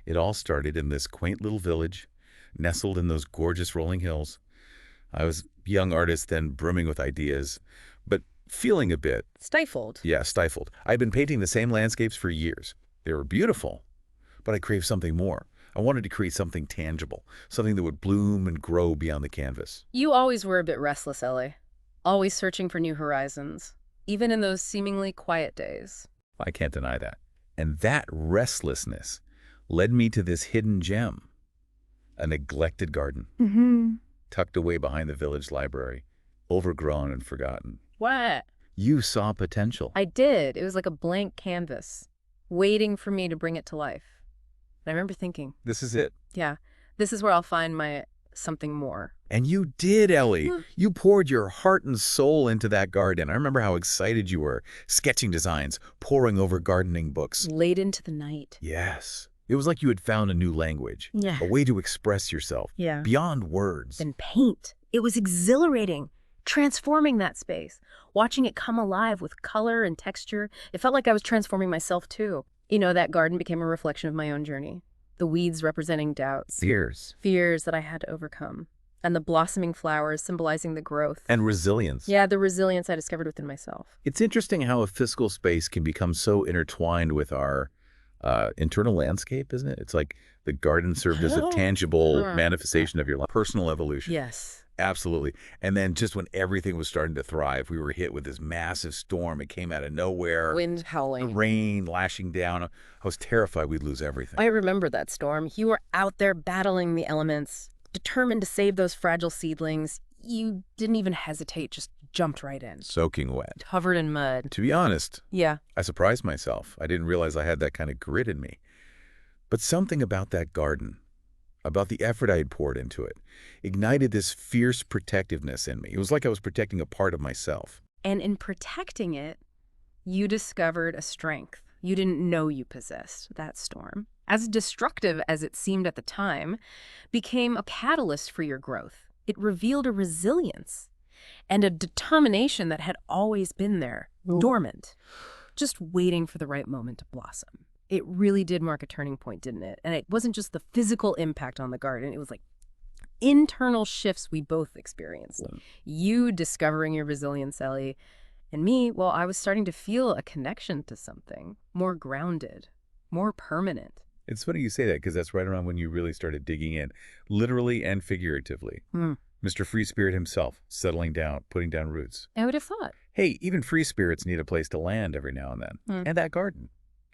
It all started in this quaint little village, nestled in those gorgeous rolling hills. I was a young artist then, brimming with ideas, but feeling a bit, Stifled. yeah, stifled. I'd been painting the same landscapes for years. They were beautiful, but I craved something more. I wanted to create something tangible, something that would bloom and grow beyond the canvas. You always were a bit restless, Ellie. Always searching for new horizons, even in those seemingly quiet days. I can't deny that. And that restlessness led me to this hidden gem, a neglected garden, tucked away behind the village library, overgrown and forgotten. What? You saw potential. I did. It was like a blank canvas, waiting for me to bring it to life. And I remember thinking, This is it. yeah, this is where I'll find my something more. And you did, Ellie. You poured your heart and soul into that garden. I remember how excited you were, sketching designs, poring over gardening books. Late into the night. Yes. It was like you had found a new language, Yeah. a way to express yourself Yeah. beyond words. Then paint. It was exhilarating, transforming that space, watching it come alive with color and texture. It felt like I was transforming myself too. You know, that garden became a reflection of my own journey. The weeds representing doubts, fears that I had to overcome, and the blossoming flowers symbolizing the growth. And resilience. Yeah, the resilience I discovered within myself. It's interesting how a physical space can become so intertwined with our internal landscape, isn't it? It's like the garden served as a tangible manifestation of your personal evolution. Yes. Absolutely. And then just when everything was starting to thrive, we were hit with this massive storm. It came out of nowhere. Wind howling. Rain lashing down. I was terrified we'd lose everything. I remember that storm. You were out there battling the elements, determined to save those fragile seedlings. You didn't even hesitate, just jumped right in. Soaking wet. Covered in mud. To be honest, Yeah. I surprised myself. I didn't realize I had that kind of grit in me. But something about that garden, about the effort I had poured into it, ignited this fierce protectiveness in me. It was like I was protecting a part of myself. And in protecting it, you discovered a strength you didn't know you possessed. That storm, as destructive as it seemed at the time, became a catalyst for your growth. It revealed a resilience and a determination that had always been there, dormant, just waiting for the right moment to blossom. It really did mark a turning point, didn't it? And it wasn't just the physical impact on the garden. It was like internal shifts we both experienced. You discovering your resilience, Ellie, and me, well, I was starting to feel a connection to something more grounded, more permanent. It's funny you say that because that's right around when you really started digging in, literally and figuratively. Mr. Free Spirit himself, settling down, putting down roots. I would have thought. Hey, even free spirits need a place to land every now and then. And that garden,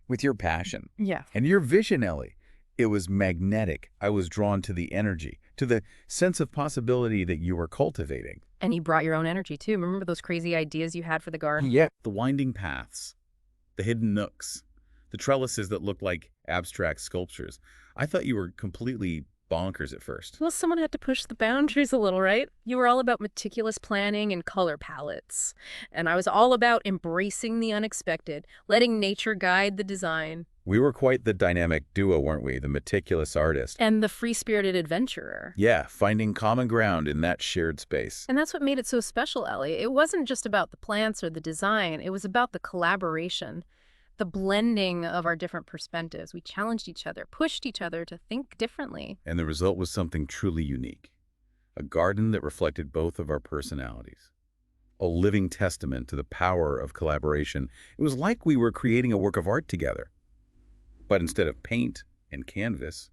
with your passion. Yeah. And your vision, Ellie, it was magnetic. I was drawn to the energy, to the sense of possibility that you were cultivating. And you brought your own energy, too. Remember those crazy ideas you had for the garden? Yeah. The winding paths, the hidden nooks, the trellises that looked like abstract sculptures. I thought you were completely bonkers at first. Well, someone had to push the boundaries a little, right? You were all about meticulous planning and color palettes. And I was all about embracing the unexpected, letting nature guide the design. We were quite the dynamic duo, weren't we? The meticulous artist. And the free-spirited adventurer. Yeah, finding common ground in that shared space. And that's what made it so special, Ellie. It wasn't just about the plants or the design. It was about the collaboration, the blending of our different perspectives. We challenged each other, pushed each other to think differently. And the result was something truly unique. A garden that reflected both of our personalities. A living testament to the power of collaboration. It was like we were creating a work of art together. But instead of paint and canvas,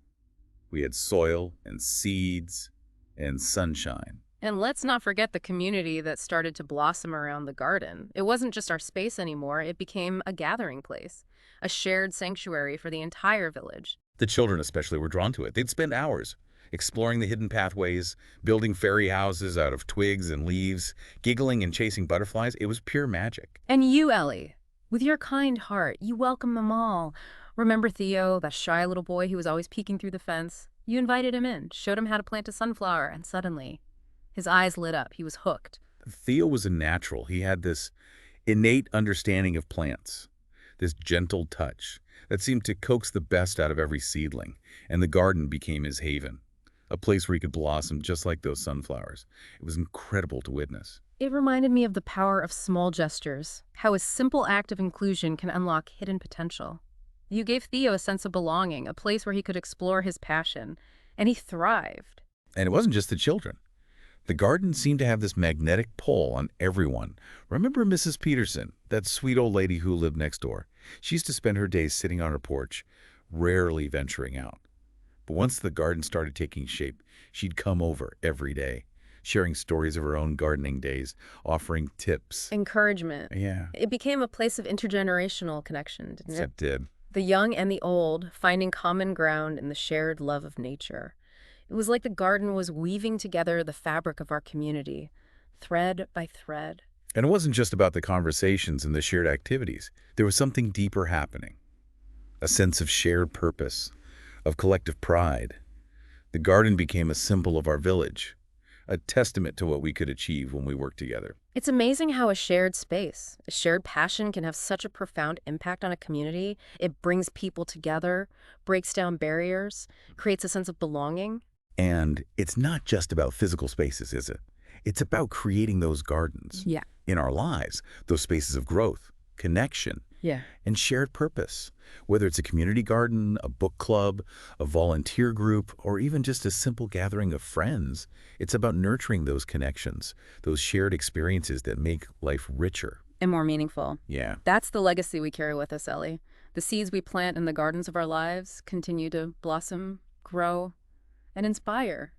we had soil and seeds and sunshine. And let's not forget the community that started to blossom around the garden. It wasn't just our space anymore. It became a gathering place, a shared sanctuary for the entire village. The children especially were drawn to it. They'd spend hours exploring the hidden pathways, building fairy houses out of twigs and leaves, giggling and chasing butterflies. It was pure magic. And you, Ellie, with your kind heart, you welcomed them all. Remember Theo, that shy little boy who was always peeking through the fence? You invited him in, showed him how to plant a sunflower, and suddenly his eyes lit up. He was hooked. Theo was a natural. He had this innate understanding of plants, this gentle touch that seemed to coax the best out of every seedling, and the garden became his haven, a place where he could blossom just like those sunflowers. It was incredible to witness. It reminded me of the power of small gestures, how a simple act of inclusion can unlock hidden potential. You gave Theo a sense of belonging, a place where he could explore his passion, and he thrived. And it wasn't just the children. The garden seemed to have this magnetic pull on everyone. Remember Mrs. Peterson, that sweet old lady who lived next door? She used to spend her days sitting on her porch, rarely venturing out. But once the garden started taking shape, she'd come over every day, sharing stories of her own gardening days, offering tips. Encouragement. Yeah, It became a place of intergenerational connection, didn't it? it did. The young and the old finding common ground in the shared love of nature. It was like the garden was weaving together the fabric of our community, thread by thread. And it wasn't just about the conversations and the shared activities. There was something deeper happening, a sense of shared purpose, of collective pride. The garden became a symbol of our village, a testament to what we could achieve when we worked together. It's amazing how a shared space, a shared passion can have such a profound impact on a community. It brings people together, breaks down barriers, creates a sense of belonging. And it's not just about physical spaces, is it? It's about creating those gardens Yeah. in our lives, those spaces of growth, connection, Yeah. and shared purpose. Whether it's a community garden, a book club, a volunteer group, or even just a simple gathering of friends, it's about nurturing those connections, those shared experiences that make life richer. And more meaningful. Yeah. That's the legacy we carry with us, Ellie. The seeds we plant in the gardens of our lives continue to blossom, grow, and inspire.